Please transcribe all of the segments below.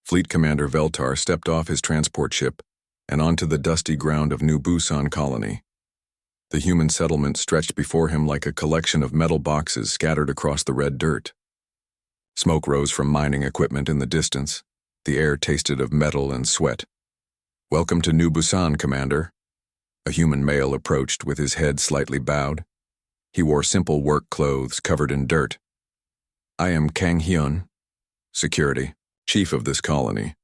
Fleet Commander Veltar stepped off his transport ship and onto the dusty ground of New Busan Colony. The human settlement stretched before him like a collection of metal boxes scattered across the red dirt. Smoke rose from mining equipment in the distance. The air tasted of metal and sweat. "Welcome to New Busan, Commander." A human male approached with his head slightly bowed. He wore simple work clothes covered in dirt. "I am Kang Hyun, security, chief of this colony."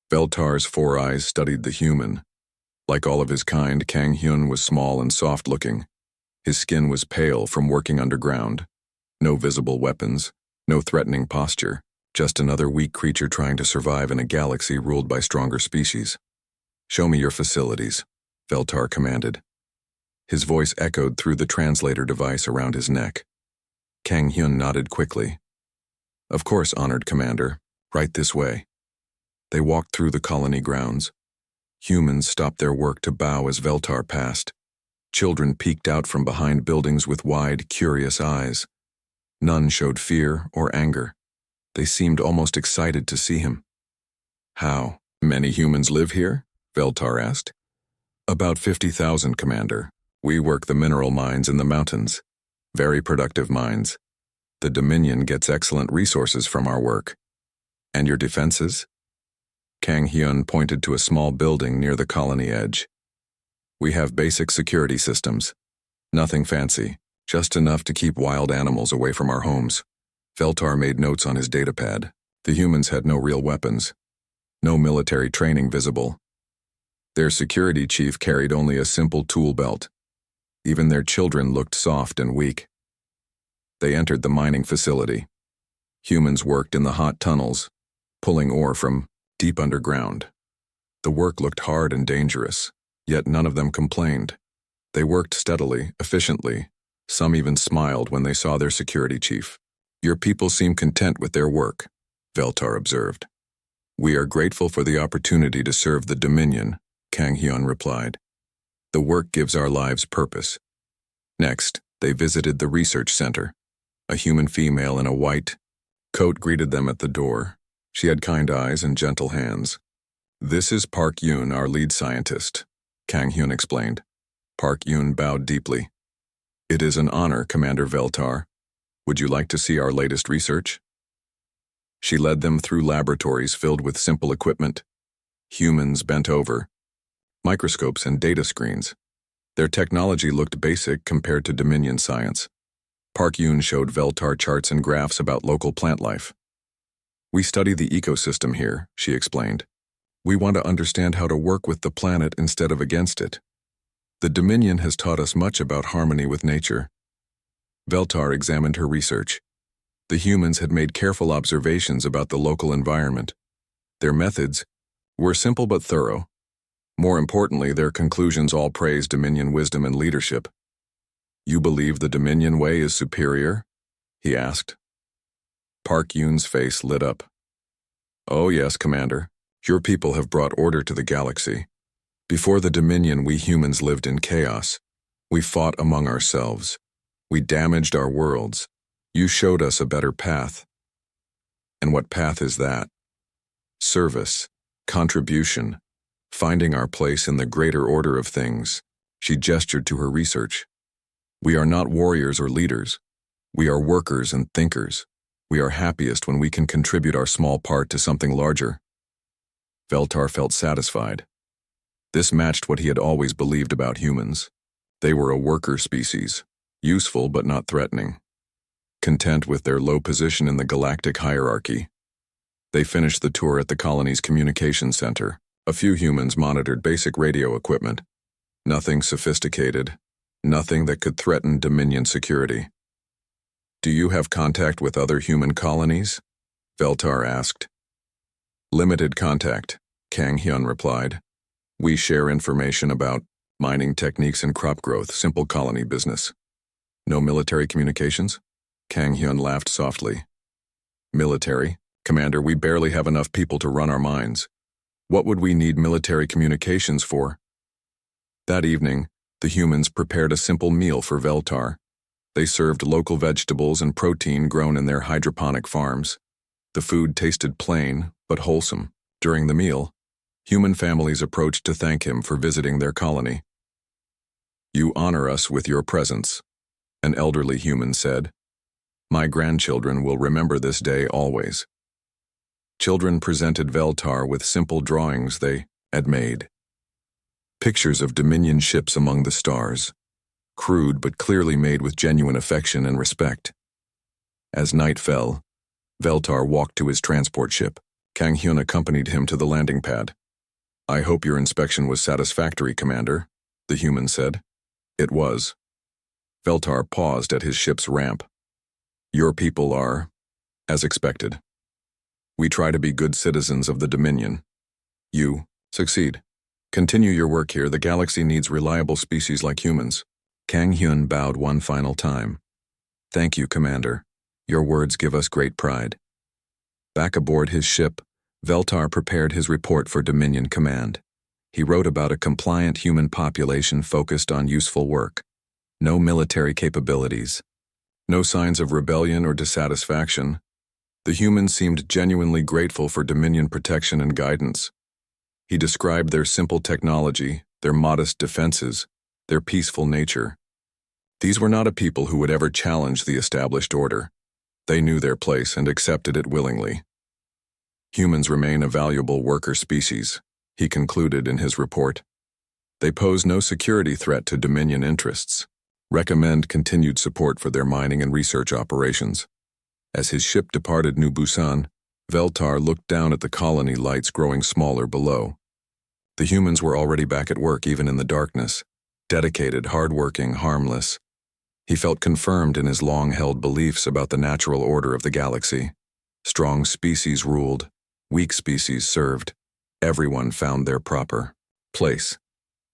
Veltar's four eyes studied the human. Like all of his kind, Kang Hyun was small and soft-looking. His skin was pale from working underground. No visible weapons, no threatening posture, just another weak creature trying to survive in a galaxy ruled by stronger species. "Show me your facilities," Veltar commanded. His voice echoed through the translator device around his neck. Kang Hyun nodded quickly. "Of course, honored commander. Right this way." They walked through the colony grounds. Humans stopped their work to bow as Veltar passed. Children peeked out from behind buildings with wide, curious eyes. None showed fear or anger. They seemed almost excited to see him. "How many humans live here?" Veltar asked. "About 50,000, Commander. We work the mineral mines in the mountains. Very productive mines. The Dominion gets excellent resources from our work." "And your defenses?" Kang Hyun pointed to a small building near the colony edge. "We have basic security systems. Nothing fancy, just enough to keep wild animals away from our homes." Veltar made notes on his datapad. The humans had no real weapons. No military training visible. Their security chief carried only a simple tool belt. Even their children looked soft and weak. They entered the mining facility. Humans worked in the hot tunnels, pulling ore from deep underground. The work looked hard and dangerous, yet none of them complained. They worked steadily, efficiently. Some even smiled when they saw their security chief. "Your people seem content with their work," Veltar observed. "We are grateful for the opportunity to serve the Dominion," Kang Hyun replied. "The work gives our lives purpose." Next, they visited the research center. A human female in a white coat greeted them at the door. She had kind eyes and gentle hands. "This is Park Yoon, our lead scientist," Kang Hyun explained. Park Yoon bowed deeply. "It is an honor, Commander Veltar. Would you like to see our latest research?" She led them through laboratories filled with simple equipment. Humans bent over. Microscopes and data screens. Their technology looked basic compared to Dominion science. Park Yoon showed Veltar charts and graphs about local plant life. "We study the ecosystem here," she explained. "We want to understand how to work with the planet instead of against it. The Dominion has taught us much about harmony with nature." Veltar examined her research. The humans had made careful observations about the local environment. Their methods were simple but thorough. More importantly, their conclusions all praised Dominion wisdom and leadership. "You believe the Dominion way is superior?" he asked. Park Yoon's face lit up. "Oh yes, Commander. Your people have brought order to the galaxy. Before the Dominion, we humans lived in chaos. We fought among ourselves. We damaged our worlds. You showed us a better path." "And what path is that?" "Service, contribution, finding our place in the greater order of things." She gestured to her research. "We are not warriors or leaders. We are workers and thinkers. We are happiest when we can contribute our small part to something larger." Veltar felt satisfied. This matched what he had always believed about humans. They were a worker species, useful but not threatening, content with their low position in the galactic hierarchy. They finished the tour at the colony's communication center. A few humans monitored basic radio equipment. Nothing sophisticated, nothing that could threaten Dominion security. "Do you have contact with other human colonies?" Veltar asked. "Limited contact," Kang Hyun replied. "We share information about mining techniques and crop growth, simple colony business." "No military communications?" Kang Hyun laughed softly. "Military? Commander, we barely have enough people to run our mines. What would we need military communications for?" That evening, the humans prepared a simple meal for Veltar. They served local vegetables and protein grown in their hydroponic farms. The food tasted plain, but wholesome. During the meal, human families approached to thank him for visiting their colony. "You honor us with your presence," an elderly human said. "My grandchildren will remember this day always." Children presented Veltar with simple drawings they had made. Pictures of Dominion ships among the stars, crude but clearly made with genuine affection and respect. As night fell, Veltar walked to his transport ship. Kang Hyun accompanied him to the landing pad. "I hope your inspection was satisfactory, Commander," the human said. It was. Veltar paused at his ship's ramp. "Your people are, as expected. We try to be good citizens of the Dominion. You succeed. Continue your work here. The galaxy needs reliable species like humans." Kang Hyun bowed one final time. "Thank you, Commander. Your words give us great pride." Back aboard his ship, Veltar prepared his report for Dominion Command. He wrote about a compliant human population focused on useful work. No military capabilities. No signs of rebellion or dissatisfaction. The humans seemed genuinely grateful for Dominion protection and guidance. He described their simple technology, their modest defenses, their peaceful nature. These were not a people who would ever challenge the established order. They knew their place and accepted it willingly. "Humans remain a valuable worker species," he concluded in his report. "They pose no security threat to Dominion interests. Recommend continued support for their mining and research operations." As his ship departed New Busan, Veltar looked down at the colony lights growing smaller below. The humans were already back at work even in the darkness, dedicated, hardworking, harmless. He felt confirmed in his long-held beliefs about the natural order of the galaxy. Strong species ruled, weak species served. Everyone found their proper place.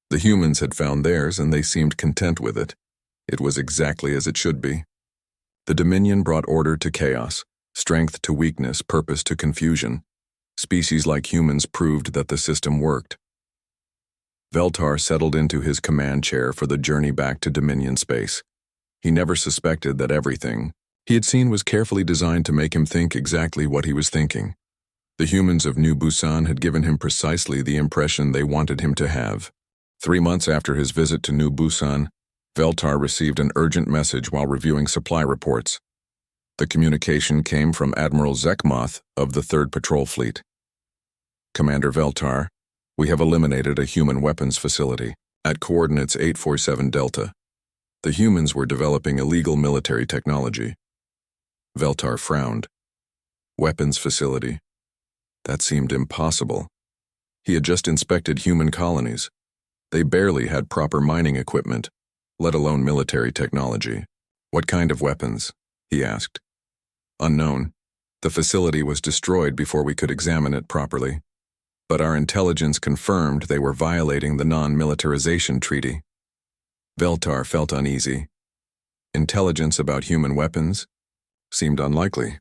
The humans had found theirs and they seemed content with it. It was exactly as it should be. The Dominion brought order to chaos, strength to weakness, purpose to confusion. Species like humans proved that the system worked. Veltar settled into his command chair for the journey back to Dominion space. He never suspected that everything he had seen was carefully designed to make him think exactly what he was thinking. The humans of New Busan had given him precisely the impression they wanted him to have. 3 months after his visit to New Busan, Veltar received an urgent message while reviewing supply reports. The communication came from Admiral Zekmoth of the 3rd Patrol Fleet. "Commander Veltar, we have eliminated a human weapons facility at coordinates 847 Delta. The humans were developing illegal military technology." Veltar frowned. Weapons facility? That seemed impossible. He had just inspected human colonies. They barely had proper mining equipment, let alone military technology. "What kind of weapons?" he asked. "Unknown. The facility was destroyed before we could examine it properly. But our intelligence confirmed they were violating the non-militarization treaty." Veltar felt uneasy. Intelligence about human weapons? Seemed unlikely.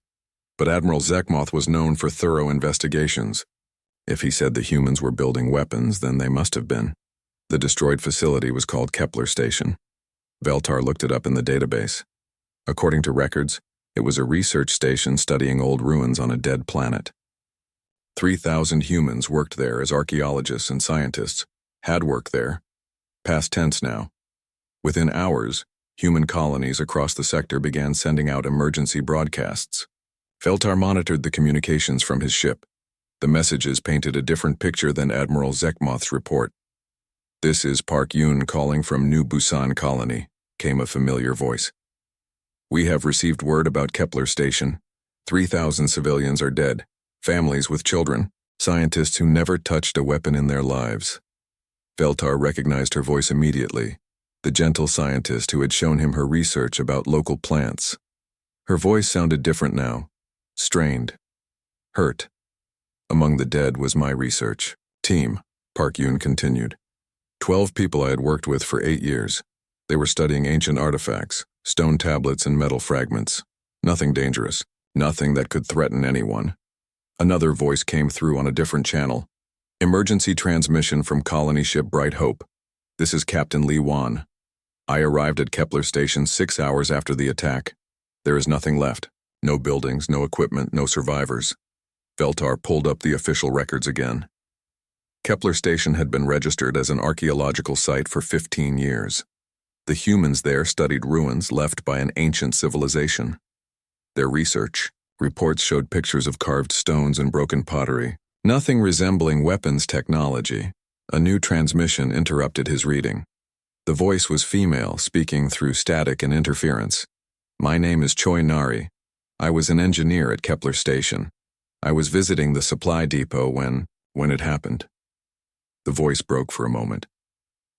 But Admiral Zekmoth was known for thorough investigations. If he said the humans were building weapons, then they must have been. The destroyed facility was called Kepler Station. Veltar looked it up in the database. According to records, it was a research station studying old ruins on a dead planet. 3,000 humans worked there as archaeologists and scientists, had worked there. Past tense now. Within hours, human colonies across the sector began sending out emergency broadcasts. Veltar monitored the communications from his ship. The messages painted a different picture than Admiral Zekmoth's report. "This is Park Yoon calling from New Busan Colony," came a familiar voice. "We have received word about Kepler Station. 3,000 civilians are dead, families with children, scientists who never touched a weapon in their lives." Veltar recognized her voice immediately, the gentle scientist who had shown him her research about local plants. Her voice sounded different now, strained, hurt. "Among the dead was my research team," Park Yoon continued. 12 people I had worked with for 8 years. They were studying ancient artifacts, stone tablets and metal fragments. Nothing dangerous, nothing that could threaten anyone. Another voice came through on a different channel. "Emergency transmission from colony ship Bright Hope. This is Captain Lee Wan. I arrived at Kepler Station 6 hours after the attack. There is nothing left. No buildings, no equipment, no survivors." Veltar pulled up the official records again. Kepler Station had been registered as an archaeological site for 15 years. The humans there studied ruins left by an ancient civilization. Their research reports showed pictures of carved stones and broken pottery, nothing resembling weapons technology. A new transmission interrupted his reading. The voice was female, speaking through static and interference. "My name is Choi Nari. I was an engineer at Kepler Station. I was visiting the supply depot when it happened." The voice broke for a moment.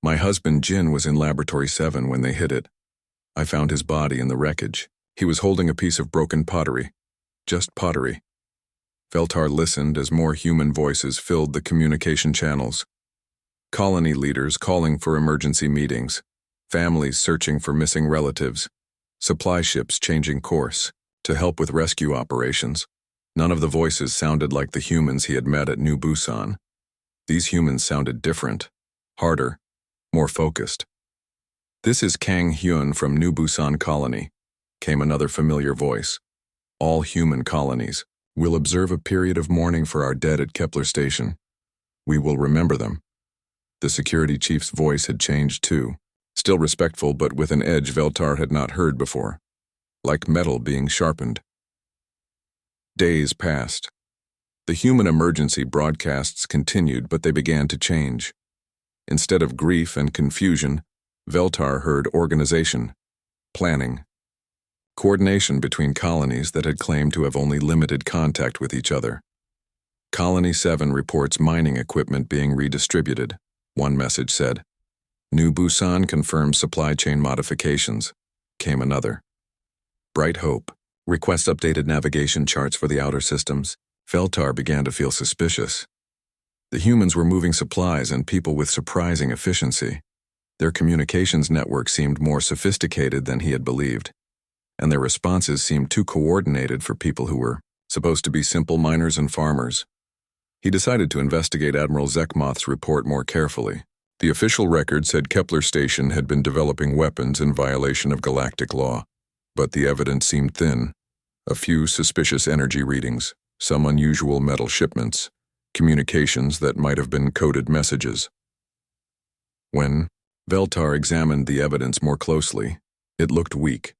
"My husband Jin was in Laboratory 7 when they hit it. I found his body in the wreckage. He was holding a piece of broken pottery. Just pottery." Veltar listened as more human voices filled the communication channels. Colony leaders calling for emergency meetings, families searching for missing relatives, supply ships changing course to help with rescue operations. None of the voices sounded like the humans he had met at New Busan. These humans sounded different, harder, more focused. "This is Kang Hyun from New Busan Colony," came another familiar voice. "All human colonies will observe a period of mourning for our dead at Kepler Station. We will remember them." The security chief's voice had changed too, still respectful but with an edge Veltar had not heard before, like metal being sharpened. Days passed. The human emergency broadcasts continued, but they began to change. Instead of grief and confusion, Veltar heard organization, planning, coordination between colonies that had claimed to have only limited contact with each other. "Colony 7 reports mining equipment being redistributed," one message said. "New Busan confirms supply chain modifications," came another. "Bright hope. Request updated navigation charts for the outer systems." Veltar began to feel suspicious. The humans were moving supplies and people with surprising efficiency. Their communications network seemed more sophisticated than he had believed, and their responses seemed too coordinated for people who were supposed to be simple miners and farmers. He decided to investigate Admiral Zekmoth's report more carefully. The official record said Kepler Station had been developing weapons in violation of galactic law, but the evidence seemed thin. A few suspicious energy readings, some unusual metal shipments, communications that might have been coded messages. When Veltar examined the evidence more closely, it looked weak.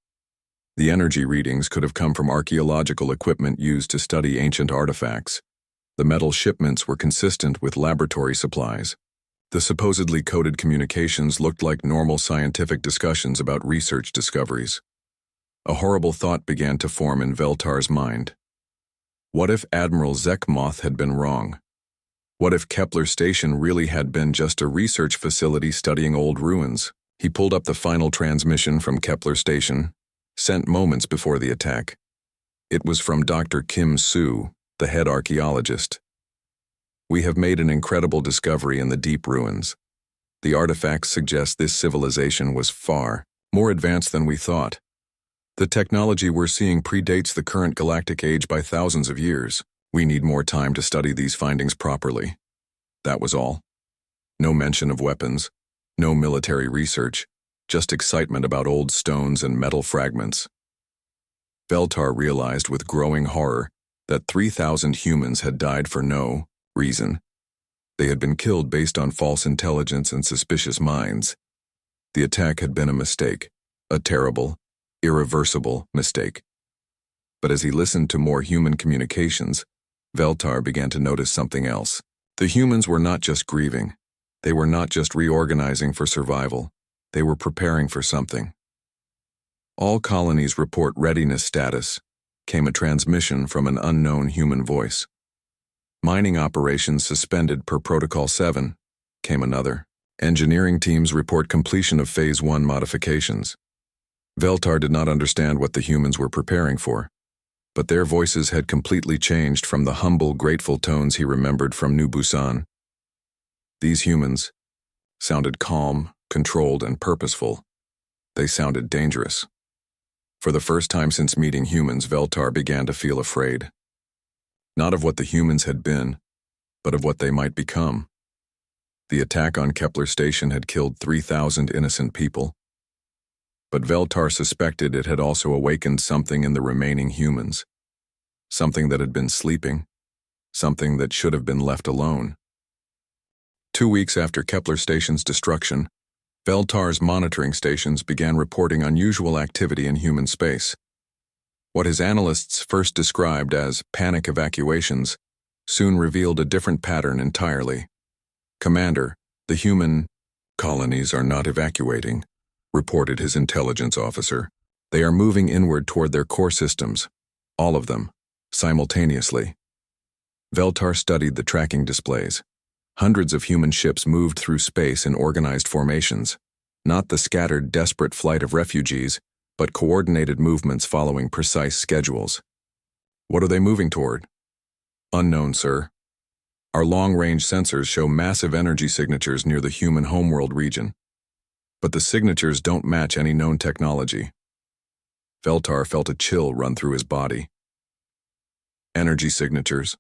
The energy readings could have come from archaeological equipment used to study ancient artifacts. The metal shipments were consistent with laboratory supplies. The supposedly coded communications looked like normal scientific discussions about research discoveries. A horrible thought began to form in Veltar's mind. What if Admiral Zekmoth had been wrong? What if Kepler Station really had been just a research facility studying old ruins? He pulled up the final transmission from Kepler Station, sent moments before the attack. It was from Dr. Kim Soo, the head archaeologist. "We have made an incredible discovery in the deep ruins. The artifacts suggest this civilization was far more advanced than we thought. The technology we're seeing predates the current galactic age by thousands of years. We need more time to study these findings properly." That was all. No mention of weapons, no military research, just excitement about old stones and metal fragments. Veltar realized with growing horror that 3,000 humans had died for no reason. They had been killed based on false intelligence and suspicious minds. The attack had been a mistake, a terrible, irreversible mistake. But as he listened to more human communications, Veltar began to notice something else. The humans were not just grieving. They were not just reorganizing for survival. They were preparing for something. "All colonies report readiness status," came a transmission from an unknown human voice. "Mining operations suspended per Protocol 7, came another. "Engineering teams report completion of Phase 1 modifications." Veltar did not understand what the humans were preparing for, but their voices had completely changed from the humble, grateful tones he remembered from New Busan. These humans sounded calm, controlled, and purposeful. They sounded dangerous. For the first time since meeting humans, Veltar began to feel afraid. Not of what the humans had been, but of what they might become. The attack on Kepler Station had killed 3,000 innocent people. But Veltar suspected it had also awakened something in the remaining humans. Something that had been sleeping, something that should have been left alone. 2 weeks after Kepler Station's destruction, Veltar's monitoring stations began reporting unusual activity in human space. What his analysts first described as panic evacuations soon revealed a different pattern entirely. "Commander, the human colonies are not evacuating," reported his intelligence officer. "They are moving inward toward their core systems, all of them, simultaneously." Veltar studied the tracking displays. Hundreds of human ships moved through space in organized formations, not the scattered, desperate flight of refugees, but coordinated movements following precise schedules. "What are they moving toward?" "Unknown, sir. Our long-range sensors show massive energy signatures near the human homeworld region, but the signatures don't match any known technology." Veltar felt a chill run through his body. Energy signatures.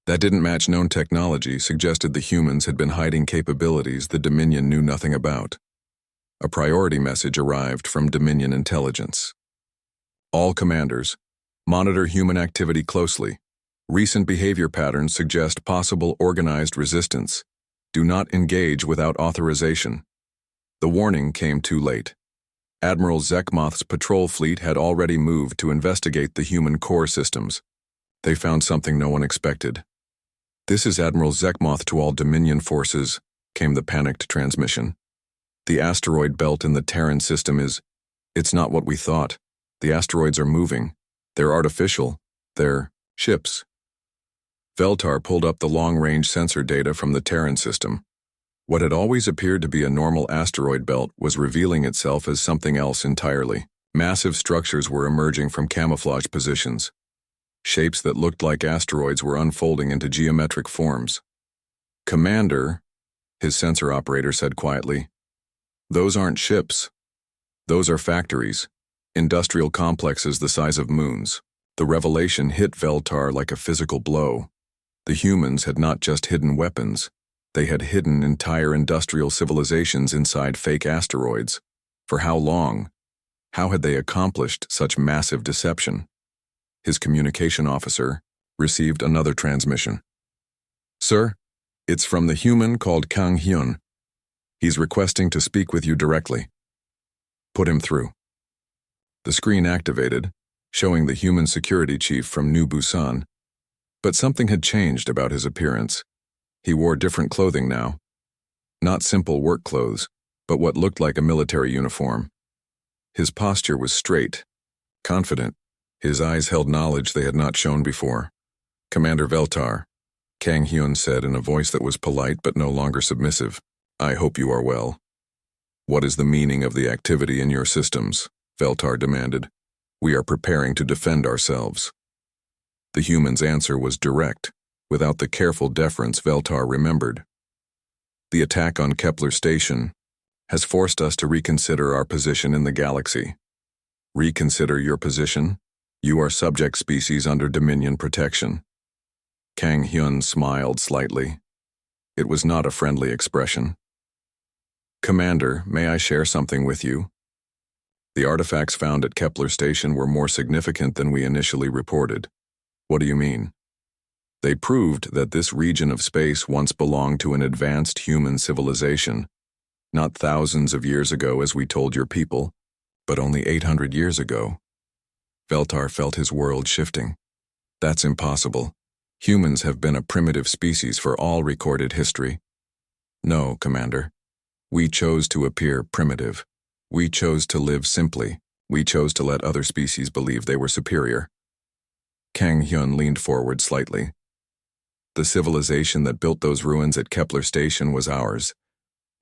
That didn't match known technology suggested the humans had been hiding capabilities the Dominion knew nothing about. A priority message arrived from Dominion intelligence. "All commanders, monitor human activity closely. Recent behavior patterns suggest possible organized resistance. Do not engage without authorization." The warning came too late. Admiral Zekmoth's patrol fleet had already moved to investigate the human core systems. They found something no one expected. "This is Admiral Zekmoth to all Dominion forces," came the panicked transmission. "The asteroid belt in the Terran system it's not what we thought. The asteroids are moving. They're artificial. They're ships." Veltar pulled up the long-range sensor data from the Terran system. What had always appeared to be a normal asteroid belt was revealing itself as something else entirely. Massive structures were emerging from camouflage positions. Shapes that looked like asteroids were unfolding into geometric forms. "Commander," his sensor operator said quietly, "those aren't ships. Those are factories, industrial complexes the size of moons." The revelation hit Veltar like a physical blow. The humans had not just hidden weapons, they had hidden entire industrial civilizations inside fake asteroids. For how long? How had they accomplished such massive deception? His communication officer received another transmission. "Sir, it's from the human called Kang Hyun. He's requesting to speak with you directly." "Put him through." The screen activated, showing the human security chief from New Busan. But something had changed about his appearance. He wore different clothing now. Not simple work clothes, but what looked like a military uniform. His posture was straight, confident. His eyes held knowledge they had not shown before. "Commander Veltar," Kang Hyun said in a voice that was polite but no longer submissive, "I hope you are well." "What is the meaning of the activity in your systems?" Veltar demanded. "We are preparing to defend ourselves." The human's answer was direct, without the careful deference Veltar remembered. "The attack on Kepler Station has forced us to reconsider our position in the galaxy." "Reconsider your position? You are subject species under Dominion protection." Kang Hyun smiled slightly. It was not a friendly expression. "Commander, may I share something with you?" "The artifacts found at Kepler Station were more significant than we initially reported." "What do you mean?" "They proved that this region of space once belonged to an advanced human civilization, not thousands of years ago as we told your people, but only 800 years ago." Veltar felt his world shifting. "That's impossible. Humans have been a primitive species for all recorded history." "No, Commander. We chose to appear primitive. We chose to live simply. We chose to let other species believe they were superior." Kang Hyun leaned forward slightly. "The civilization that built those ruins at Kepler Station was ours.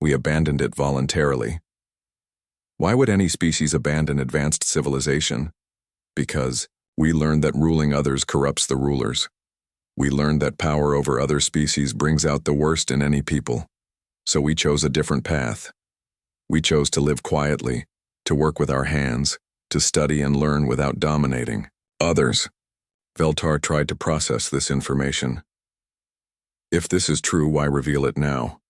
We abandoned it voluntarily." "Why would any species abandon advanced civilization?" "Because we learned that ruling others corrupts the rulers. We learned that power over other species brings out the worst in any people. So we chose a different path. We chose to live quietly, to work with our hands, to study and learn without dominating others." Veltar tried to process this information. "If this is true, why reveal it now?"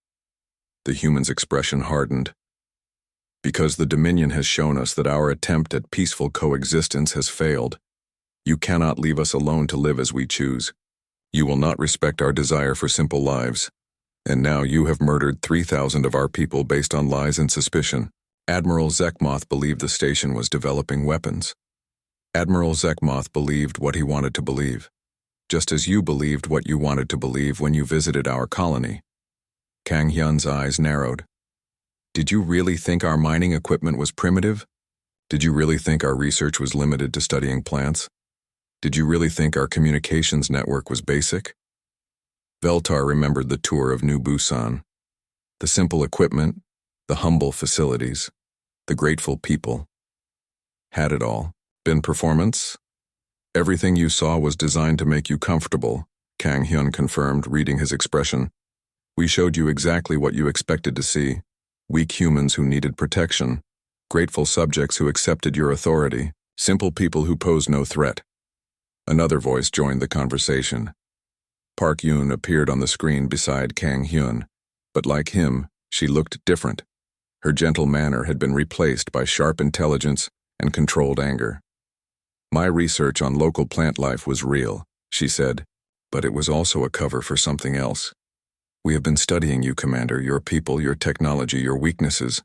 The human's expression hardened. "Because the Dominion has shown us that our attempt at peaceful coexistence has failed. You cannot leave us alone to live as we choose. You will not respect our desire for simple lives. And now you have murdered 3,000 of our people based on lies and suspicion. Admiral Zekmoth believed the station was developing weapons. Admiral Zekmoth believed what he wanted to believe, just as you believed what you wanted to believe when you visited our colony. Kang Hyun's eyes narrowed. Did you really think our mining equipment was primitive? Did you really think our research was limited to studying plants? Did you really think our communications network was basic? Veltar remembered the tour of New Busan. The simple equipment, the humble facilities, the grateful people. Had it all been performance? Everything you saw was designed to make you comfortable, Kang Hyun confirmed, reading his expression. We showed you exactly what you expected to see. Weak humans who needed protection, grateful subjects who accepted your authority, simple people who posed no threat. Another voice joined the conversation. Park Yoon appeared on the screen beside Kang Hyun, but like him, she looked different. Her gentle manner had been replaced by sharp intelligence and controlled anger. My research on local plant life was real, she said, but it was also a cover for something else. We have been studying you, Commander, your people, your technology, your weaknesses,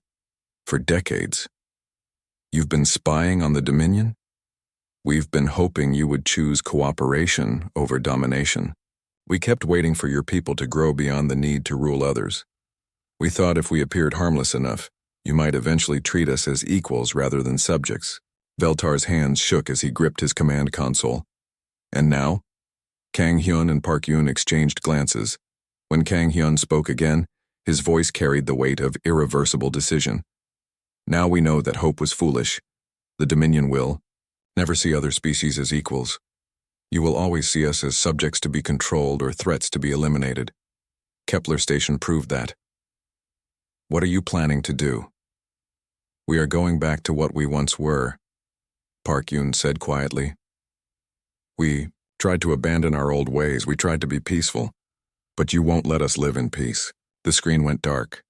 for decades. You've been spying on the Dominion? We've been hoping you would choose cooperation over domination. We kept waiting for your people to grow beyond the need to rule others. We thought if we appeared harmless enough, you might eventually treat us as equals rather than subjects. Veltar's hands shook as he gripped his command console. And now? Kang Hyun and Park Yoon exchanged glances. When Kang Hyun spoke again, his voice carried the weight of irreversible decision. Now we know that hope was foolish. The Dominion will never see other species as equals. You will always see us as subjects to be controlled or threats to be eliminated. Kepler Station proved that. What are you planning to do? We are going back to what we once were, Park Yoon said quietly. We tried to abandon our old ways. We tried to be peaceful. But you won't let us live in peace. The screen went dark.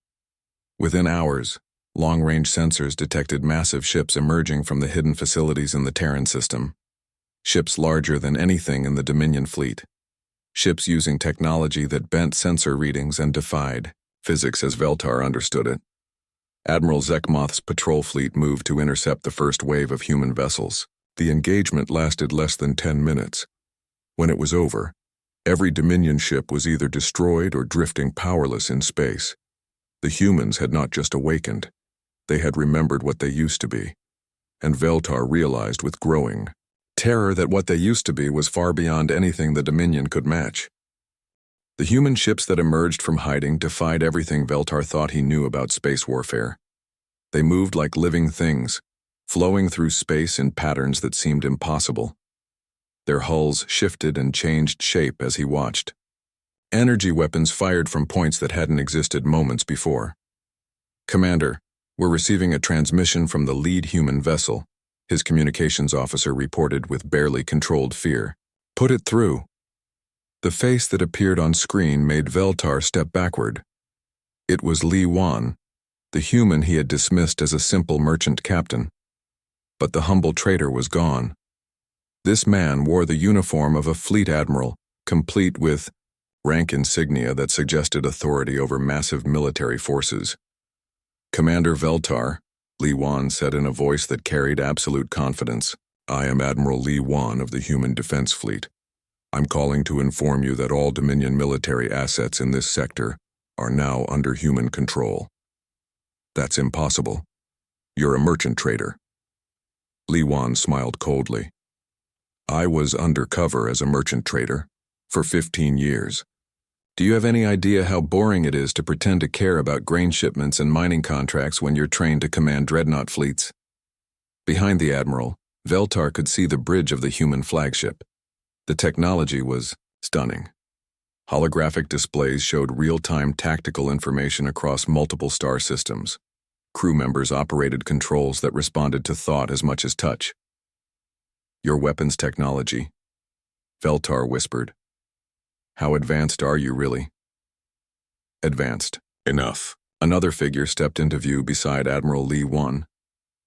Within hours, long-range sensors detected massive ships emerging from the hidden facilities in the Terran system. Ships larger than anything in the Dominion fleet. Ships using technology that bent sensor readings and defied physics as Veltar understood it. Admiral Zekmoth's patrol fleet moved to intercept the first wave of human vessels. The engagement lasted less than 10 minutes. When it was over, every Dominion ship was either destroyed or drifting powerless in space. The humans had not just awakened, they had remembered what they used to be. And Veltar realized with growing terror that what they used to be was far beyond anything the Dominion could match. The human ships that emerged from hiding defied everything Veltar thought he knew about space warfare. They moved like living things, flowing through space in patterns that seemed impossible. Their hulls shifted and changed shape as he watched. Energy weapons fired from points that hadn't existed moments before. Commander, we're receiving a transmission from the lead human vessel, his communications officer reported with barely controlled fear. Put it through. The face that appeared on screen made Veltar step backward. It was Li Wan, the human he had dismissed as a simple merchant captain. But the humble trader was gone. This man wore the uniform of a fleet admiral, complete with rank insignia that suggested authority over massive military forces. Commander Veltar, Li Wan said in a voice that carried absolute confidence, I am Admiral Li Wan of the Human Defense Fleet. I'm calling to inform you that all Dominion military assets in this sector are now under human control. That's impossible. You're a merchant trader. Li Wan smiled coldly. I was undercover as a merchant trader for 15 years. Do you have any idea how boring it is to pretend to care about grain shipments and mining contracts when you're trained to command dreadnought fleets? Behind the admiral, Veltar could see the bridge of the human flagship. The technology was stunning. Holographic displays showed real-time tactical information across multiple star systems. Crew members operated controls that responded to thought as much as touch. Your weapons technology, Veltar whispered. How advanced are you really? Advanced. Enough. Another figure stepped into view beside Admiral Li Wan.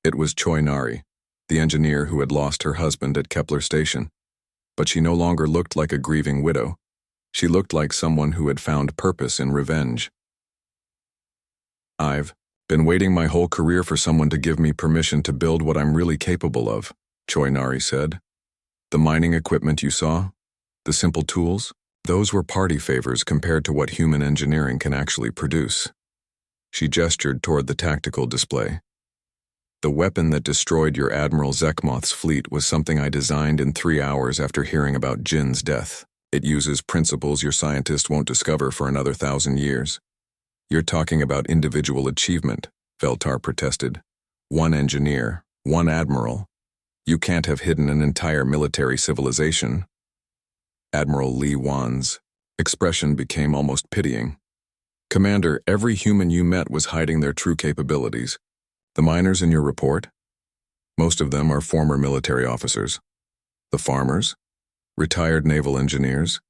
It was Choi Nari, the engineer who had lost her husband at Kepler Station. But she no longer looked like a grieving widow. She looked like someone who had found purpose in revenge. "I've been waiting my whole career for someone to give me permission to build what I'm really capable of," Choi Nari said. "The mining equipment you saw? The simple tools? Those were party favors compared to what human engineering can actually produce." She gestured toward the tactical display. "The weapon that destroyed your Admiral Zekmoth's fleet was something I designed in 3 hours after hearing about Jin's death. It uses principles your scientists won't discover for another 1,000 years. "You're talking about individual achievement," Veltar protested. "One engineer, one admiral. You can't have hidden an entire military civilization." Admiral Li Wan's expression became almost pitying. "Commander, every human you met was hiding their true capabilities. The miners in your report? Most of them are former military officers. The farmers? Retired naval engineers?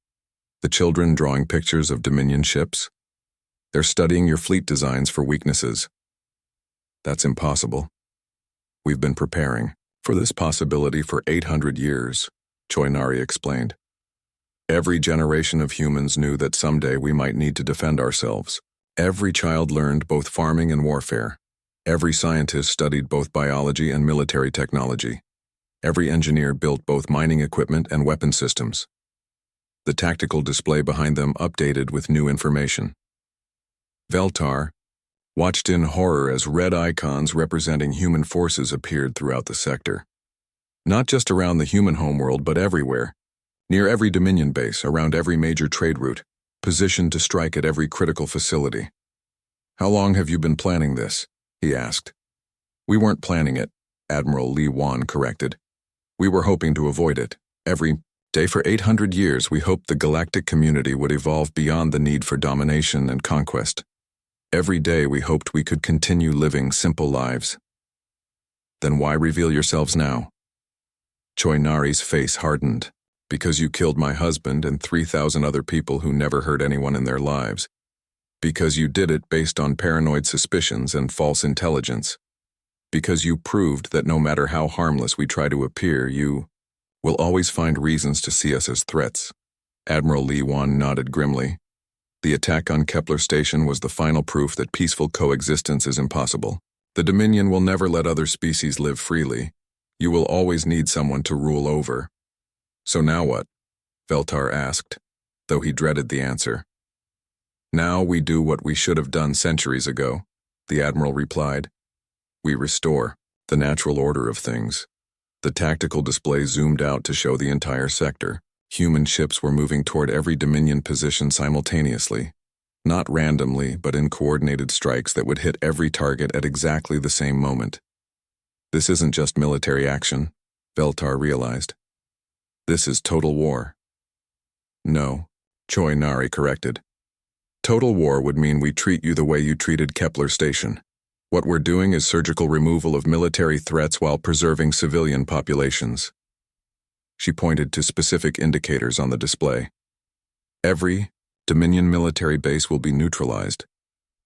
The children drawing pictures of Dominion ships? They're studying your fleet designs for weaknesses." "That's impossible. We've been preparing for this possibility for 800 years, Choi Nari explained. "Every generation of humans knew that someday we might need to defend ourselves. Every child learned both farming and warfare. Every scientist studied both biology and military technology. Every engineer built both mining equipment and weapon systems." The tactical display behind them updated with new information. Veltar watched in horror as red icons representing human forces appeared throughout the sector. Not just around the human homeworld, but everywhere. Near every Dominion base, around every major trade route, positioned to strike at every critical facility. "How long have you been planning this?" he asked. "We weren't planning it," Admiral Li Wan corrected. "We were hoping to avoid it. Every day for 800 years, we hoped the galactic community would evolve beyond the need for domination and conquest. Every day we hoped we could continue living simple lives." "Then why reveal yourselves now?" Choi Nari's face hardened. "Because you killed my husband and 3,000 other people who never hurt anyone in their lives. Because you did it based on paranoid suspicions and false intelligence. Because you proved that no matter how harmless we try to appear, you will always find reasons to see us as threats." Admiral Li Wan nodded grimly. "The attack on Kepler Station was the final proof that peaceful coexistence is impossible. The Dominion will never let other species live freely. You will always need someone to rule over." "So now what?" Veltar asked, though he dreaded the answer. "Now we do what we should have done centuries ago," the Admiral replied. "We restore the natural order of things." The tactical display zoomed out to show the entire sector. Human ships were moving toward every Dominion position simultaneously. Not randomly, but in coordinated strikes that would hit every target at exactly the same moment. "This isn't just military action," Veltar realized. "This is total war." "No," Choi Nari corrected. "Total war would mean we treat you the way you treated Kepler Station. What we're doing is surgical removal of military threats while preserving civilian populations." She pointed to specific indicators on the display. "Every Dominion military base will be neutralized.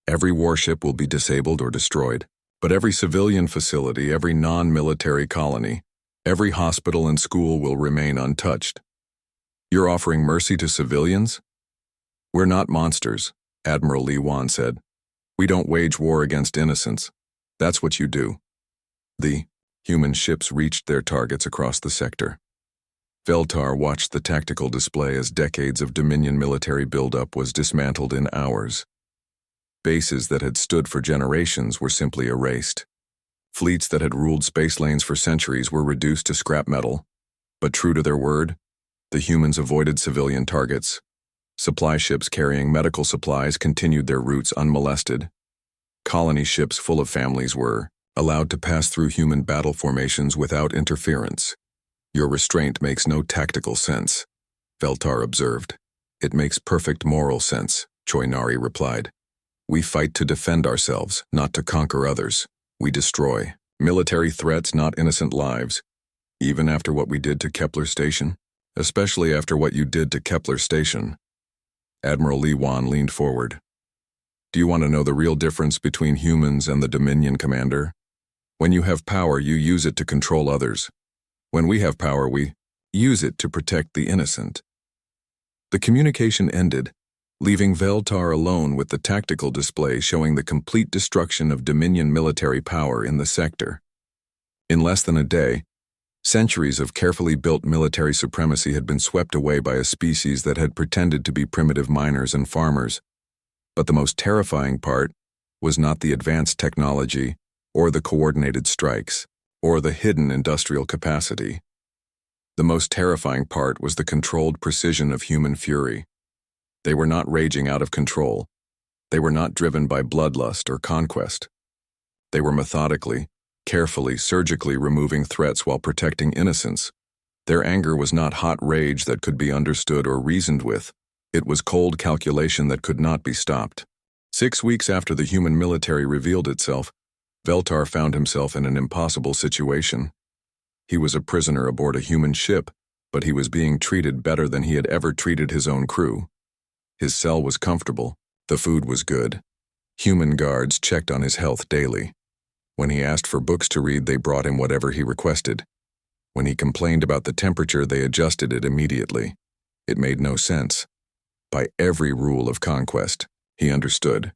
Every warship will be disabled or destroyed. But every civilian facility, every non-military colony, every hospital and school will remain untouched." "You're offering mercy to civilians?" "We're not monsters," Admiral Li Wan said. "We don't wage war against innocents. That's what you do." The human ships reached their targets across the sector. Veltar watched the tactical display as decades of Dominion military buildup was dismantled in hours. Bases that had stood for generations were simply erased. Fleets that had ruled space lanes for centuries were reduced to scrap metal. But true to their word, the humans avoided civilian targets. Supply ships carrying medical supplies continued their routes unmolested. Colony ships full of families were allowed to pass through human battle formations without interference. "Your restraint makes no tactical sense," Veltar observed. "It makes perfect moral sense," Choi Nari replied. "We fight to defend ourselves, not to conquer others. We destroy military threats, not innocent lives. Even after what we did to Kepler Station? Especially after what you did to Kepler Station." Admiral Li Wan leaned forward. "Do you want to know the real difference between humans and the Dominion, Commander? When you have power, you use it to control others. When we have power, we use it to protect the innocent." The communication ended, leaving Veltar alone with the tactical display showing the complete destruction of Dominion military power in the sector. In less than a day, centuries of carefully built military supremacy had been swept away by a species that had pretended to be primitive miners and farmers. But the most terrifying part was not the advanced technology, or the coordinated strikes, or the hidden industrial capacity. The most terrifying part was the controlled precision of human fury. They were not raging out of control. They were not driven by bloodlust or conquest. They were methodically, carefully, surgically removing threats while protecting innocence. Their anger was not hot rage that could be understood or reasoned with. It was cold calculation that could not be stopped. 6 weeks after the human military revealed itself, Veltar found himself in an impossible situation. He was a prisoner aboard a human ship, but he was being treated better than he had ever treated his own crew. His cell was comfortable, the food was good. Human guards checked on his health daily. When he asked for books to read, they brought him whatever he requested. When he complained about the temperature, they adjusted it immediately. It made no sense. By every rule of conquest, he understood.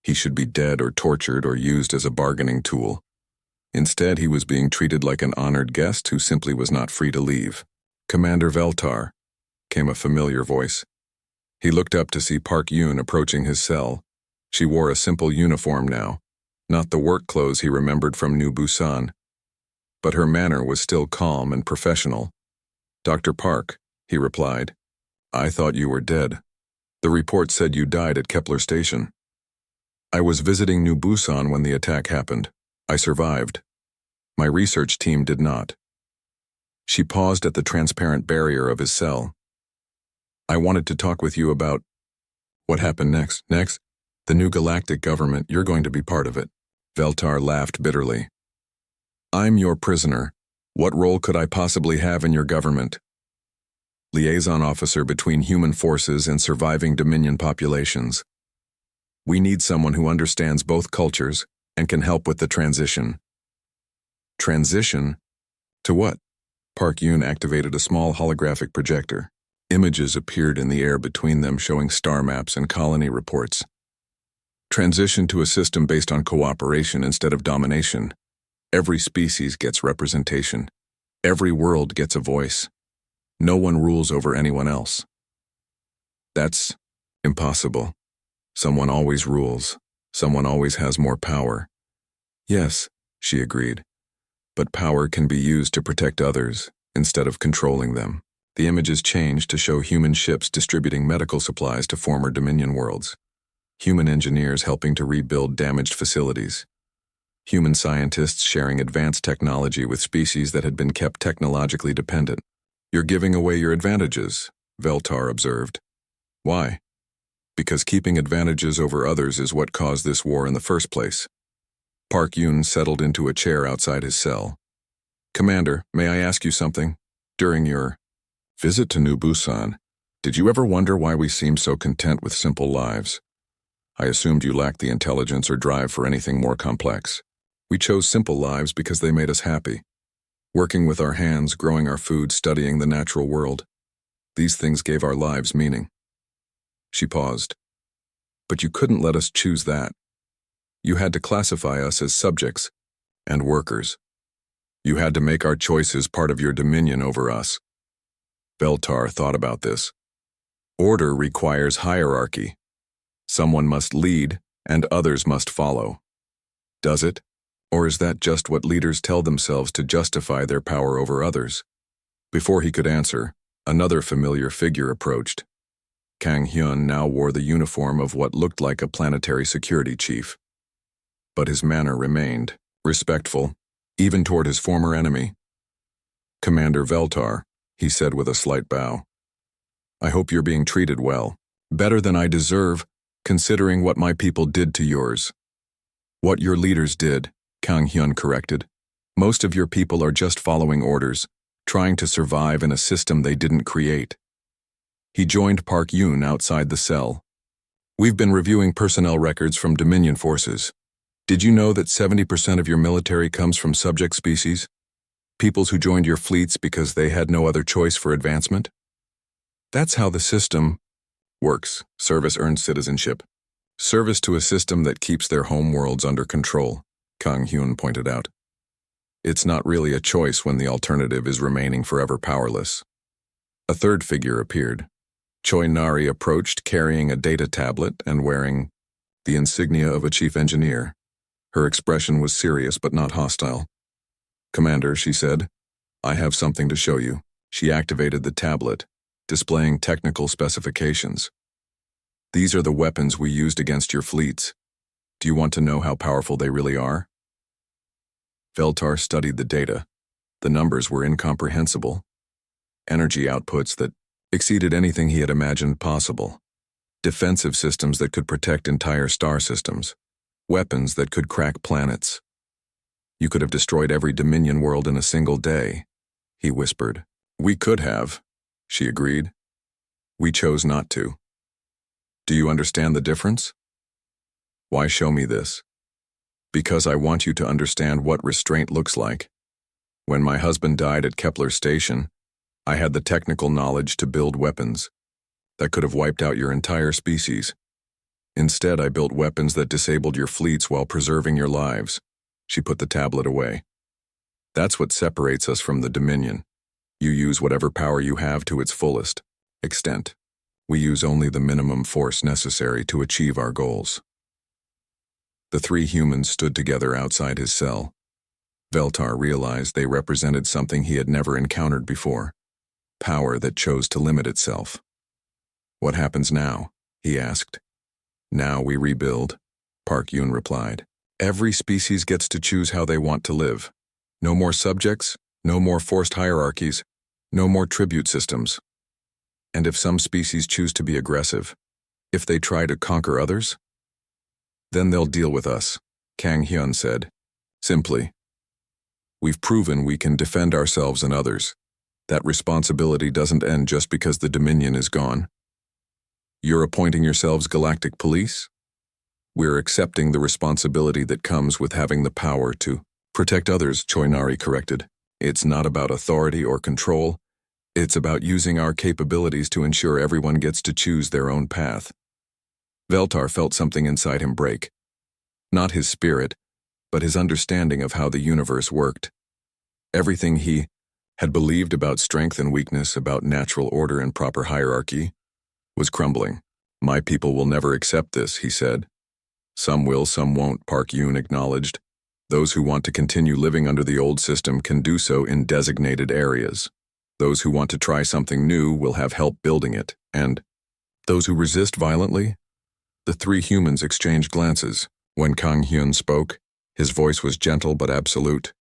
He should be dead or tortured or used as a bargaining tool. Instead, he was being treated like an honored guest who simply was not free to leave. "Commander Veltar," came a familiar voice. He looked up to see Park Yoon approaching his cell. She wore a simple uniform now, not the work clothes he remembered from New Busan. But her manner was still calm and professional. "Dr. Park," he replied, "I thought you were dead. The report said you died at Kepler Station. I was visiting New Busan when the attack happened. I survived. My research team did not." She paused at the transparent barrier of his cell. "I wanted to talk with you about what happened next." "Next? The new galactic government, you're going to be part of it." Veltar laughed bitterly. "I'm your prisoner. What role could I possibly have in your government?" "Liaison officer between human forces and surviving Dominion populations. We need someone who understands both cultures and can help with the transition." "Transition? To what?" Park Yoon activated a small holographic projector. Images appeared in the air between them showing star maps and colony reports. "Transition to a system based on cooperation instead of domination. Every species gets representation. Every world gets a voice. No one rules over anyone else." "That's impossible. Someone always rules. Someone always has more power." "Yes," she agreed. "But power can be used to protect others instead of controlling them." The images changed to show human ships distributing medical supplies to former Dominion worlds. Human engineers helping to rebuild damaged facilities. Human scientists sharing advanced technology with species that had been kept technologically dependent. "You're giving away your advantages," Veltar observed. "Why?" "Because keeping advantages over others is what caused this war in the first place." Park Yoon settled into a chair outside his cell. "Commander, may I ask you something? During your visit to New Busan, did you ever wonder why we seemed so content with simple lives? I assumed you lacked the intelligence or drive for anything more complex. We chose simple lives because they made us happy. Working with our hands, growing our food, studying the natural world. These things gave our lives meaning." She paused. "But you couldn't let us choose that. You had to classify us as subjects and workers. You had to make our choices part of your dominion over us." Veltar thought about this. "Order requires hierarchy. Someone must lead and others must follow. Does it? Or is that just what leaders tell themselves to justify their power over others?" Before he could answer, another familiar figure approached. Kang Hyun now wore the uniform of what looked like a planetary security chief. But his manner remained respectful, even toward his former enemy. "Commander Veltar," he said with a slight bow. "I hope you're being treated well. Better than I deserve, considering what my people did to yours." "What your leaders did," Kang Hyun corrected. "Most of your people are just following orders, trying to survive in a system they didn't create." He joined Park Yoon outside the cell. "We've been reviewing personnel records from Dominion forces. Did you know that 70% of your military comes from subject species? Peoples who joined your fleets because they had no other choice for advancement? That's how the system Works. Service earns citizenship. Service to a system that keeps their home worlds under control, Kang Hyun pointed out. It's not really a choice when the alternative is remaining forever powerless. A third figure appeared. Choi Nari approached carrying a data tablet and wearing the insignia of a chief engineer. Her expression was serious but not hostile. "Commander," she said, "I have something to show you." She activated the tablet, displaying technical specifications. "These are the weapons we used against your fleets. Do you want to know how powerful they really are?" Veltar studied the data. The numbers were incomprehensible. Energy outputs that exceeded anything he had imagined possible. Defensive systems that could protect entire star systems. Weapons that could crack planets. "You could have destroyed every Dominion world in a single day," he whispered. "We could have," she agreed. "We chose not to. Do you understand the difference?" "Why show me this?" "Because I want you to understand what restraint looks like. When my husband died at Kepler Station, I had the technical knowledge to build weapons that could have wiped out your entire species. Instead, I built weapons that disabled your fleets while preserving your lives." She put the tablet away. "That's what separates us from the Dominion. You use whatever power you have to its fullest extent. We use only the minimum force necessary to achieve our goals." The three humans stood together outside his cell. Veltar realized they represented something he had never encountered before. Power that chose to limit itself. "What happens now?" he asked. "Now we rebuild," Park Yoon replied. "Every species gets to choose how they want to live. No more subjects, no more forced hierarchies, no more tribute systems. And if some species choose to be aggressive, if they try to conquer others, then they'll deal with us," Kang Hyun said. "Simply. We've proven we can defend ourselves and others. That responsibility doesn't end just because the Dominion is gone. You're appointing yourselves Galactic Police? We're accepting the responsibility that comes with having the power to protect others," Choi Nari corrected. "It's not about authority or control. It's about using our capabilities to ensure everyone gets to choose their own path." Veltar felt something inside him break. Not his spirit, but his understanding of how the universe worked. Everything he had believed about strength and weakness, about natural order and proper hierarchy, was crumbling. "My people will never accept this," he said. "Some will, some won't," Park Yoon acknowledged. "Those who want to continue living under the old system can do so in designated areas. Those who want to try something new will have help building it, and those who resist violently." The three humans exchanged glances. When Kang Hyun spoke, his voice was gentle but absolute.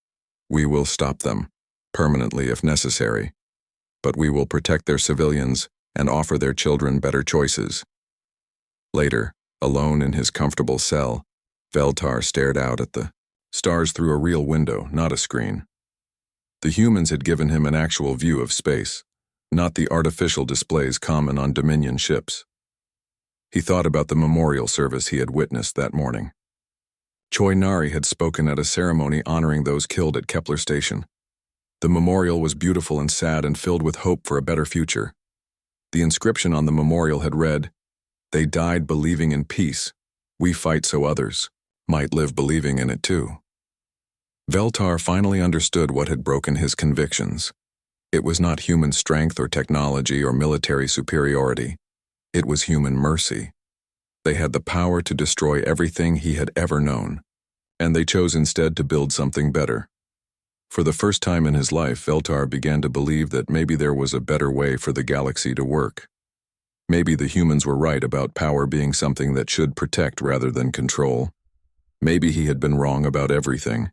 "We will stop them, permanently if necessary. But we will protect their civilians and offer their children better choices." Later, alone in his comfortable cell, Veltar stared out at the stars through a real window, not a screen. The humans had given him an actual view of space, not the artificial displays common on Dominion ships. He thought about the memorial service he had witnessed that morning. Choi Nari had spoken at a ceremony honoring those killed at Kepler Station. The memorial was beautiful and sad and filled with hope for a better future. The inscription on the memorial had read, "They died believing in peace. We fight so others might live believing in it too." Veltar finally understood what had broken his convictions. It was not human strength or technology or military superiority. It was human mercy. They had the power to destroy everything he had ever known, and they chose instead to build something better. For the first time in his life, Veltar began to believe that maybe there was a better way for the galaxy to work. Maybe the humans were right about power being something that should protect rather than control. Maybe he had been wrong about everything,